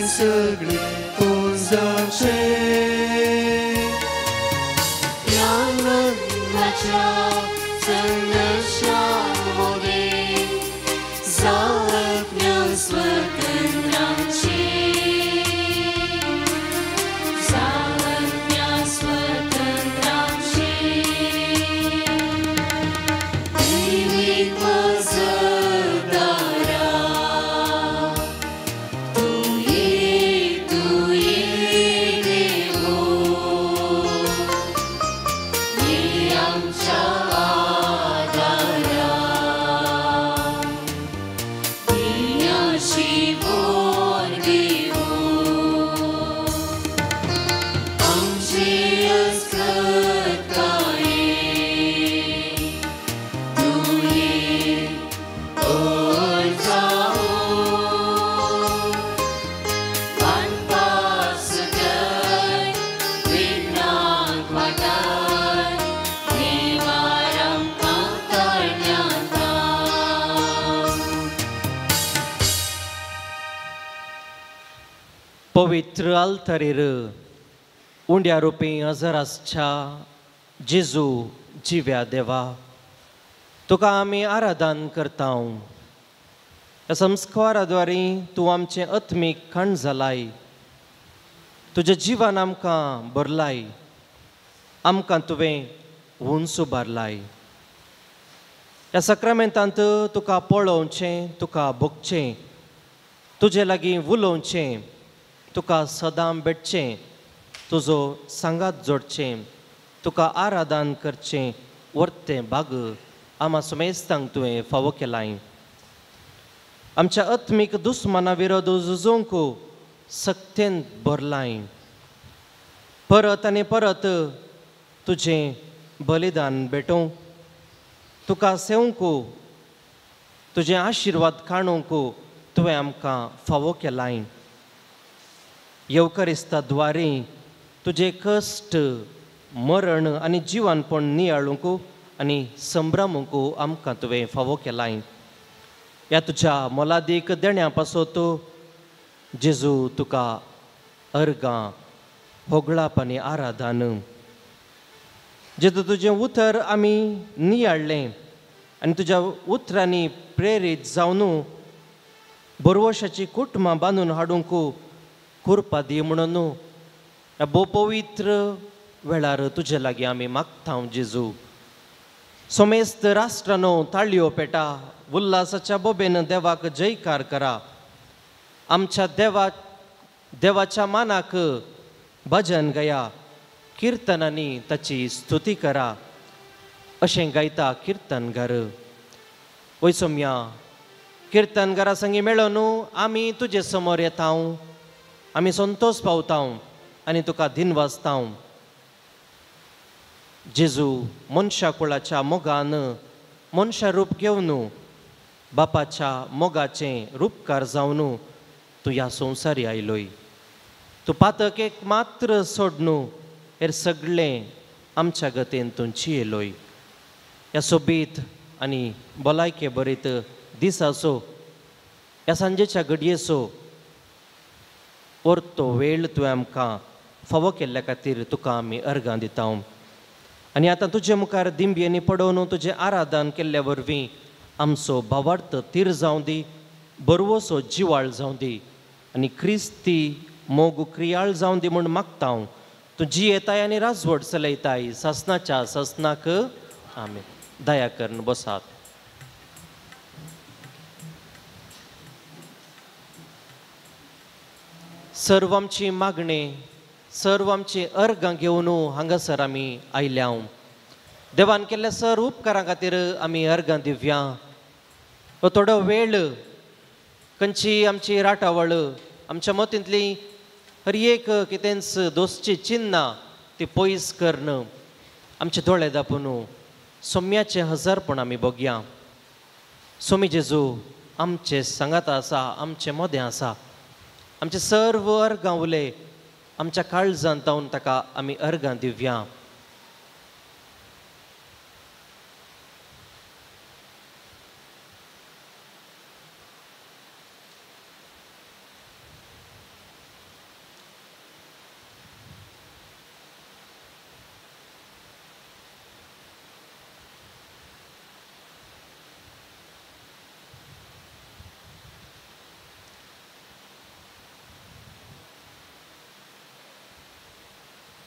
सगळे पोजाचे याच्या संघर्षामध्ये जागण्या स्वतंत्रांची जागण्या स्वतंत्रांची दैविक वजदारा पवित्र आल्तारेर उंड्या रुपी अजरासच्या जेजू जिव्या देवा तुका आमी आराधन करता ह्या संस्काराद्वारे तूं आमचें आत्मीक खण जालाय तुज्या जिवान आमकां भरलाय आमकां तुवें उंच उबारलाय ह्या सक्रामेंतांत तुका पळोवचें तुका भोगचें तुजे लागीं उलोवचें तुका सदां भेटचें तुजो सांगात जोडचें तुका आराधन करचें वर्तें भाग आमा समेस्तांक तुवें फावो केलाय आमच्या आत्मीक दुस्मना विरोध झुजोवंक सक्तेन भरलाय परत आनी परत तुजें बलिदान भेटोवंक तुका सेवंक तुजें आशिर्वाद काणूंक तुवें आमकां फावो केलाय येवकारिस्ताद्वारे तुजे कश्ट मरण आनी जिवानपण नियाळूंक आनी संभ्रमूंक आमकां तुवें फावो केलाय ह्या तुज्या मोलादीक देण्या पासत जेजू तुका अर्गां होगळाप आनी आराधन जेजू तुजें उतर आमी नियाळ्ळें आनी तुज्या उतरांनी प्रेरीत जावन बरवशाची कुटुंबां बांदून हाडूंक कुरपा दी म्हणून ह्या भोव पवित्र वेळार तुजे लागीं आमी मागता जेजू सोमेस्त राष्ट्रानो ताळयो पेटा उल्हासाच्या बोबेन देवाक जयकार करा आमच्या देवाच्या मानाक भजन गया किर्तनांनी ताची स्तुती करा अशें गायता किर्तनगार वय सोम्या किर्तनगारा संगी मेळून आमी तुजे समोर येता आमी संतोष पावता आनी तुका दिनवासतांव. जेजू मनशा कुळाच्या मोगान मनशा रूप घेवन बापाच्या मोगाचें रूपकार जावन तूं ह्या संवसारी आयलोय. तूं पातक एक मात्र सोडून हेर सगळें आमच्या गतेन तूं चियेलोय. ह्या सोबीत आनी भलायके बरीत दीस आसो, ह्या सांजेच्या घडयेचो परतो वेळ तुवें आमकां फावो केल्ल्या खातीर तुका आमी अर्गां दिता. आनी आतां तुजे मुखार दिंबयेनी पडोवन तुजें आराधन केल्ल्या वरवीं आमचो भावार्थ तीर जावं दी, बरवोसो जिवाळ जावं दी आनी क्रिस्ती मोग क्रियाळ जावं दी म्हूण मागता हांव. तूं जी येताय आनी राजवट चलयताय सासनाच्या सासनाक आमी. दया करून बसात. सर्व आमची मागणी, सर्व आमची अर्गां घेवन हांगासर आमी आयल्या. देवान केल्ल्या सर्व उपकारां खातीर आमी अर्गां दिवया. थोडो वेळ खंयची आमची राटावळ, आमच्या मतींतली हर एक कितेंच दोसची चिन्नां ती पयस करन आमचे दोळे धांपून सोम्याचें हजरपण आमी बगया. सोमी जेजू आमचे सांगात आसा, आमचे मोदें आसा. आमचे सर्व अर्गां उले आमच्या काळजांत तावन ताका आमी अर्गां दिवया.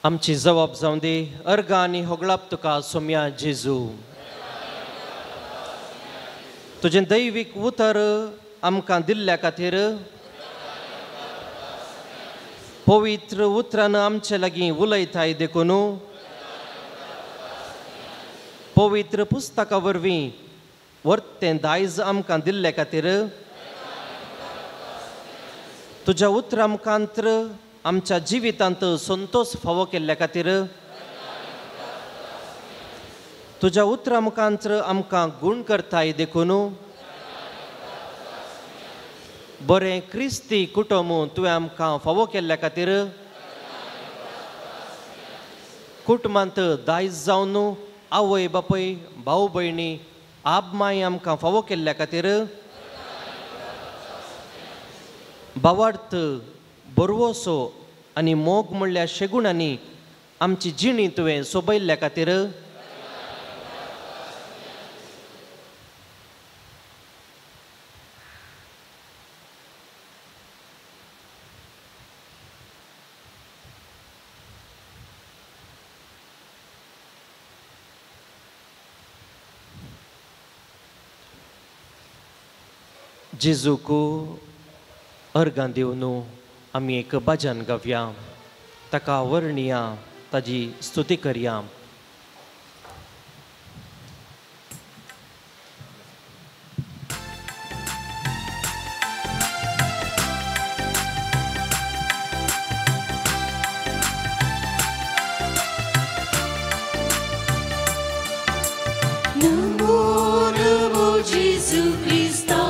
आमची जबाब जावं दी. अर्गां आनी होगळाप तुका सोम्या जेजू. तुजें दैवीक उतर आमकां दिल्ल्या खातीर, पवित्र उतरान आमचे लागीं उलयताय देखून, पवित्र पुस्तका वरवीं वर्तें दायज आमकां दिल्ल्या खातीर, तुज्या उतरा मुखांतर आमच्या जिवितांत संतोष फावो केल्ल्या खातीर, तुज्या उतरा मुखांतर आमकां गूण करताय देखून, बरें क्रिस्ती कुटुंब तुवें आमकां फावो केल्ल्या खातीर, कुटुंबांत दायज जावन आवय बापय भाऊ भयणी आप माय आमकां फावो केल्ल्या खातीर, भावार्थ बरवोसो आनी मोग म्हणल्या शेगुणांनी आमची जिणी तुवें सोबयल्ल्या खातीर, जेजूक अर्गां दिवन आमी एक भजन गावया, ताका वर्णिया, ताजी स्तुती करया. नमो नमो जेजू क्रिस्ता,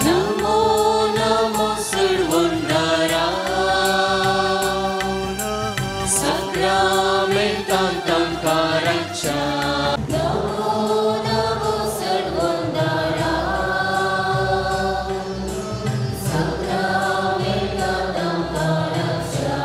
नमो नमो सर्वोन्नरा, सग्रामेतांतांकाराच्या. नमो नमो सर्वोन्नरा, सग्रामेतांतांकाराच्या.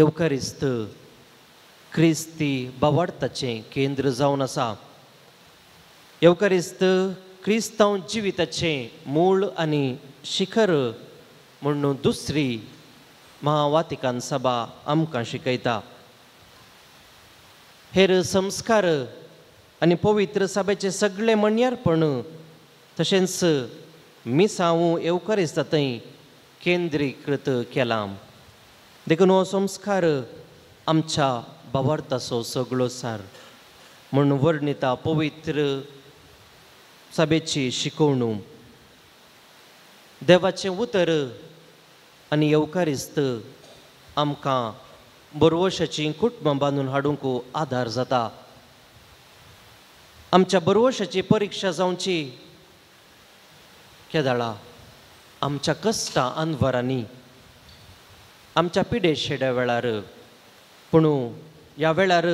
येवकारिस्त क्रिस्ती भावार्थाचें केंद्र जावन आसा. येवकारिस्त क्रिस्तांव जिविताचें मूळ आनी शिखर म्हणून दुसरी महावातिकान सभा आमकां शिकयता. हेर संस्कार आनी पवित्र सभेचे सगळे मणयारपण तशेंच मिसांव येवकारिस्तांतय केंद्रीकृत केलां. देखून हो संस्कार आमच्या भावार्थाचो सगळो सार म्हणून वर्णिता पवित्र सभेची शिकवणूक. देवाचें उतर आनी येवकारिस्त आमकां बरवशाची कुटुंबां बांदून हाडूंक आदार जाता. आमच्या बरवशाची परीक्षा जावची केदाळा आमच्या कश्टां अनवरांनी आमच्या पिडे शेड्या वेळार. पूण ह्या वेळार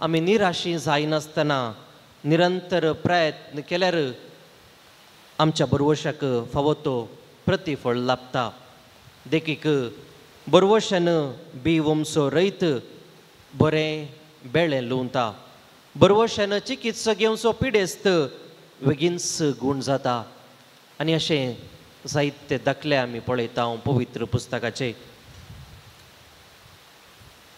आमी निराशी जायनासतना निरंतर प्रयत्न केल्यार आमच्या बरवशाक फावो तो प्रतिफळ लाभता. देखीक बरवशान बी वमसो रयत बरें बेळें लुंवता. बरवशान चिकित्सा घेवचो पिडेस्त बेगीनच गूण जाता. आनी अशें जायते दाखले आमी पळयता पवित्र पुस्तकाचे.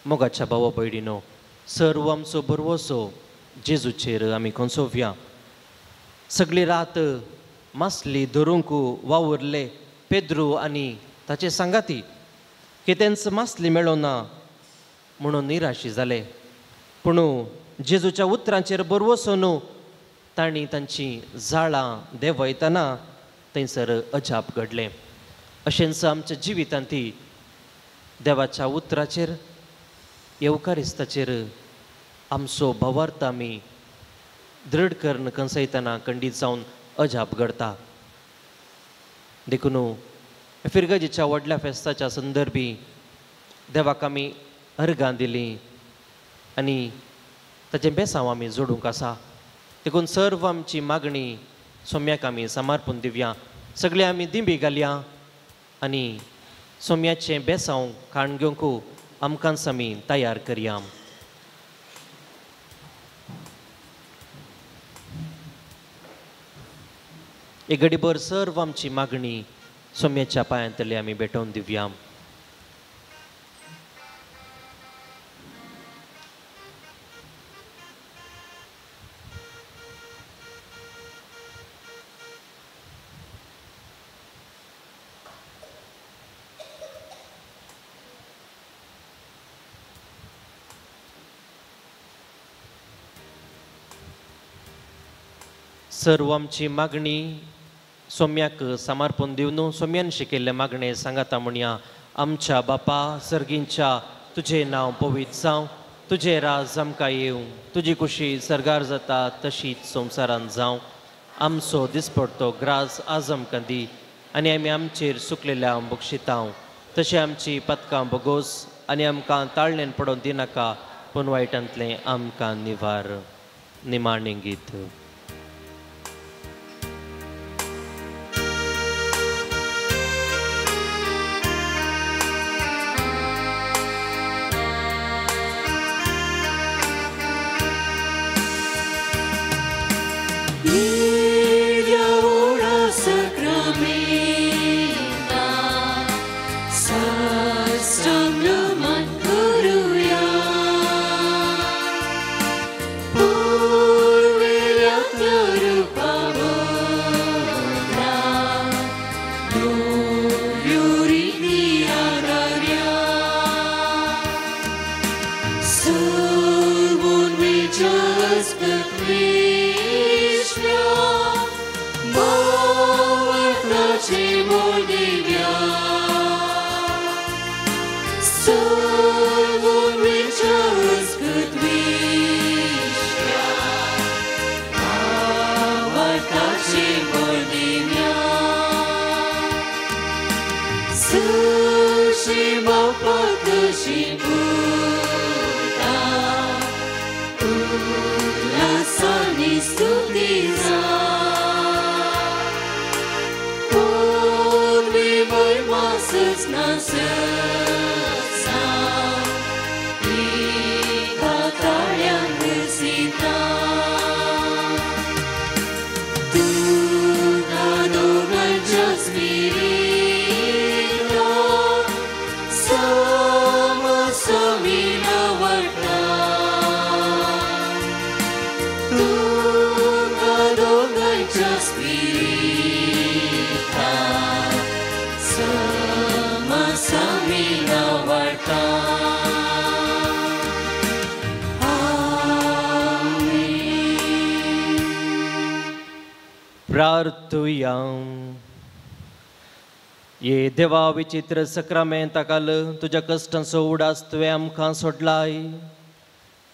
मोगाच्या भावा भयणीनो, सर्व आमचो बरवसो जेजूचेर आमी कोंसोवया. सगळी रात मासली धरूंक वावुरले पेद्रू आनी ताचे सांगाती की तेंच मासली मेळो ना म्हणून निराशी जाले. पूण जेजूच्या उतरांचेर बरवसून तांणी तांची जाळां देंवयतना थंयसर अजाप घडलें. अशेंच आमच्या जिवितांत देवाच्या उतराचेर येवकारिस्ताचेर आमचो भावार्थ आमी दृढ करून कंसयतना खंडीत जावन अजाप घडता. देखून फिरगजेच्या व्हडल्या फेस्ताच्या संदर्भी देवाक आमी अर्गां दिलीं आनी ताचें बेसांव आमी जोडूंक आसा. देखून सर्व आमची मागणी सोम्याक आमी समर्पण दिवया. सगळे आमी दिंबी घालया आनी सोम्याचें बेसांव खाण घेवंक आमकांच आमी तयार करया. एक घडीभर सर्व आमची मागणी सोम्याच्या पांयांतली आमी भेटोवन दिवया. सर्व आमची मागणी सोम्याक समर्पण दिवन सोम्यान शिकयल्ले मागणे सांगाता म्हणया. आमच्या बापा सर्गींच्या तुझे नांव पवित्र जावं, तुझे राज आमकां येवं, तुजी कुशी सर्गार जाता तशीच संवसारांत जावं. आमचो दिसपडटो ग्रास आज आमकां दी आनी आमी आमचेर सुकलेल्या बक्षितांव. तशें आमची पदकां बोगोस आनी आमकां ताळणेन पडोवन दिनाका पूण वायटांतलें आमकां निवार. निमाणें गीत. Sound tuya spirita sama-sama nawarta. प्रार्थुयां. ये देवा विचित्र सक्रामेंताकाल तुझ्या कश्टांचो उडास तुवें आमकां सोडलाय.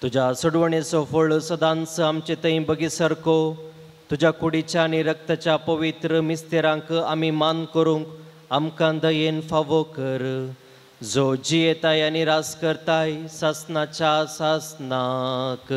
तुझ्या सोडवणेचो फळ सदांच आमचे थंय बगी सारको तुझ्या कुडीच्या आनी रक्ताच्या पवित्र मिस्तेरांक आमी मान करूंक आमकां दयेन फावो कर. जो जियेताय आनी रास करताय सासनाच्या सासनाक.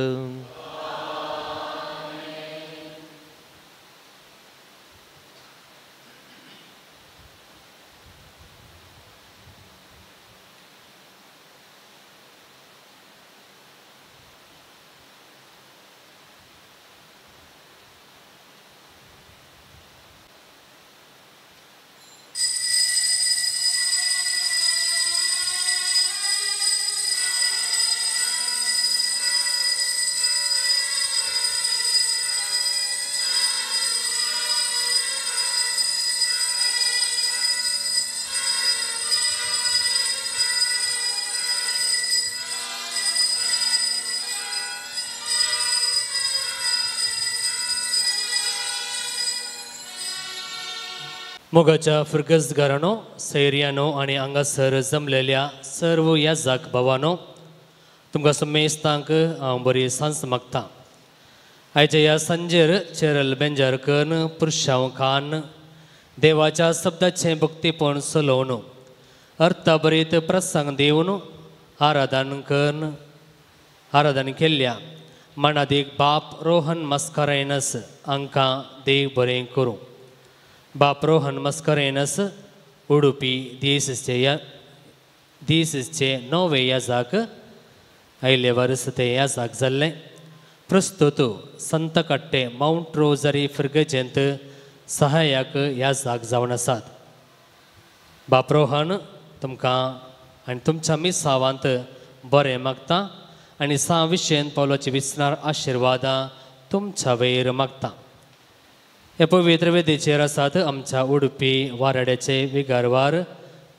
मोगाच्या फुर्गसगारानो, सैर्यानो आणि हांगासर जमलेल्या सर्व याजक भावानो, तुमकां समेस्तांक हांव बरी सांज मागतां. आयच्या ह्या सांजेर चेरल बेंजार करून पुरशांव खान देवाच्या शब्दाचें भक्तीपण चलोवन अर्थाभरीत प्रसंग दिवन आराधन केल्ल्या मनादीक बाप रोहन मस्कारेनस हांकां देव बरें करूं. बाप रोहन मस्कारेनस उडुपी दिसचे नवे याजक आयले वर्स ते याजक जाल्ले. प्रस्तुत संत कट्टे माउंट रोजरी फिर्गजेंत सहाय्यक याजक जावन आसात. बाप रोहन तुमकां आनी तुमच्या मिसावांत बरें मागता आनी विशेन पावलाची विस्नार आशिर्वादां तुमच्या वयर मागता. हे पवित्र वेदेचेर आसात आमच्या उडुपी वाराड्याचे विगारवार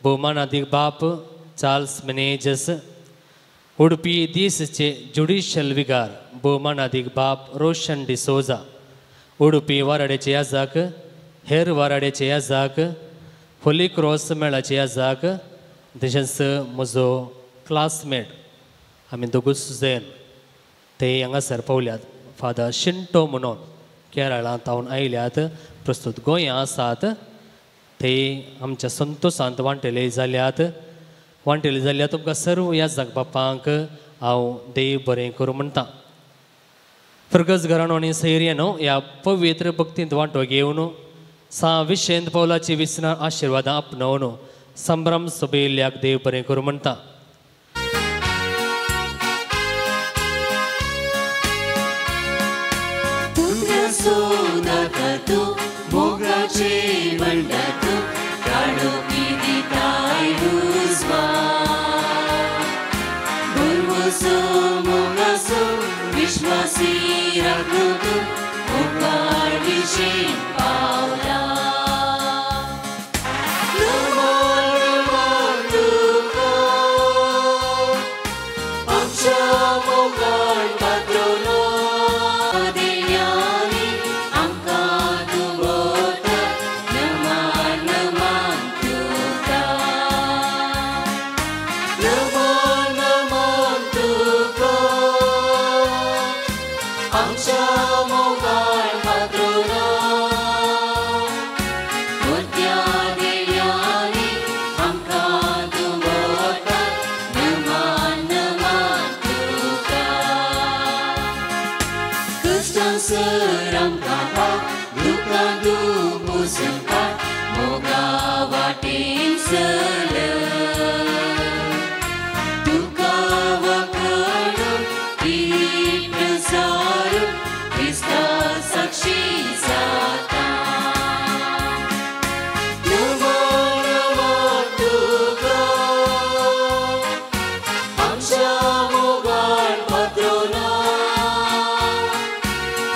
भोवमानादीक बाप चार्ल्स मेनेजस, उडुपी दिसचे ज्युडिशियल विगार भोवमानादीक बाप रोशन डिसोजा, उडुपी वाराड्याचे याजक, हेर वाराड्याचे याजक, होली क्रॉस मेळाचे याजक, तशेंच म्हजो क्लासमेट आमी दोगूच जाण ते हांगासर पावल्यात. फादर शिंटो म्हणून केरळांतावन आयल्यात, प्रस्तुत गोंयां आसात. ते आमच्या संतोशांत वांटेले जाल्यात. तुमकां सर्व याजक बापांक हांव देव बरें करूं म्हणटा. फर्गस घराणो आनी सैर्यानो ह्या पवित्र भक्तींत वांटो घेवन विशेंत पावलाची विस्नार आशिर्वादां आपणावन संभ्रम सोबयल्ल्याक देव बरें करूं म्हणटा. सोदाकतो मोगाचे मंडतो काढोकी दिताय रुजवा बुरवसो मोगासो विश्वासी राखतो मोगाळ विशेष पावला. नमन तुका आमच्या मोगाळ पात्रोनो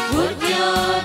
Put your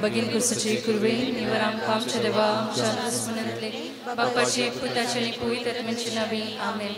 बगीन कुसुची कुरवे निवर आमकां आमच्या देवा आमच्या दुश्मनांतले बापाचे पुताचे आनी पवित्र आत्म्याचे नांवे आमेन.